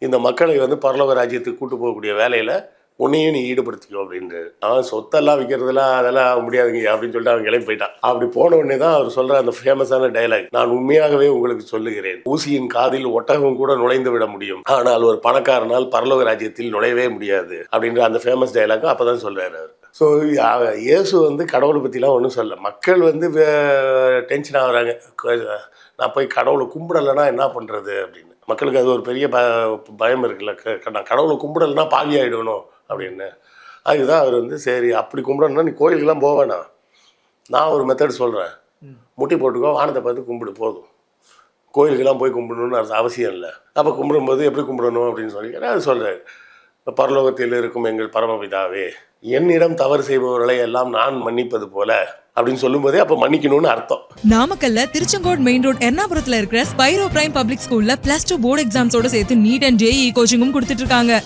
இந்த மக்களை வந்து பரலோக ராஜ்யத்துக்கு கூட்டு போகக்கூடிய வேலையில் உன்னையும் நீ ஈடுபடுத்திக்கோ அப்படின்ட்டு. அவன் சொத்தெல்லாம் விற்கிறதுலாம் அதெல்லாம் முடியாதுங்க அப்படின்னு சொல்லிட்டு அவன் கிளம்பி போயிட்டான். அப்படி போன உடனே தான் அவர் சொல்கிற அந்த ஃபேமஸான டைலாக், நான் உண்மையாகவே உங்களுக்கு சொல்லுகிறேன், ஊசியின் காதில் ஒட்டகம் கூட நுழைந்து விட முடியும், ஆனால் ஒரு பணக்காரனால் பரலோக ராஜ்யத்தில் நுழையவே முடியாது அப்படின்ற அந்த ஃபேமஸ் டைலாக் அப்போ தான் சொல்கிறார் அவர். ஸோ இயேசு வந்து கடவுளை பற்றிலாம் ஒன்றும் சொல்ல, மக்கள் வந்து டென்ஷன் ஆகுறாங்க, நான் போய் கடவுளை கும்பிடலைன்னா என்ன பண்ணுறது அப்படின்னு. மக்களுக்கு அது ஒரு பெரிய பயம் இருக்குல்ல, நான் கடவுளை கும்பிடலைன்னா பாவி ஆகிடணும் அப்படின்னு. அதுதான் அவர் வந்து சரி அப்படி கும்பிடணும்னா நீ கோயிலுக்கெல்லாம் போவேண்ணா, நான் ஒரு மெத்தட் சொல்கிறேன், முட்டி போட்டுக்கோ, வானத்தை பார்த்து கும்பிடு போதும், கோயிலுக்கெல்லாம் போய் கும்பிடணும்னு அது அவசியம் இல்லை. அப்போ கும்பிடும்போது எப்படி கும்பிடணும் அப்படின்னு சொல்லி அது சொல்கிறார். பரலோகத்தில் இருக்கும் எங்கள் பரமபிதாவே, என்னிடம் தவறு செய்பவர்களை எல்லாம் நான் மன்னிப்பது போல அப்படின்னு சொல்லும் போதே அப்ப மன்னிக்கணும்னு அர்த்தம். நாமக்கல்ல திருச்செங்கோடு மெயின் ரோட் எர்ணாபுரத்துல இருக்கிற ஸ்பைரோ பிரைம் பப்ளிக் ஸ்கூல்ல +2 போர்டு எக்ஸாம்ஸோட சேர்த்து நீட் அண்ட் JEE கோச்சிங்கும் கொடுத்துட்டு இருக்காங்க.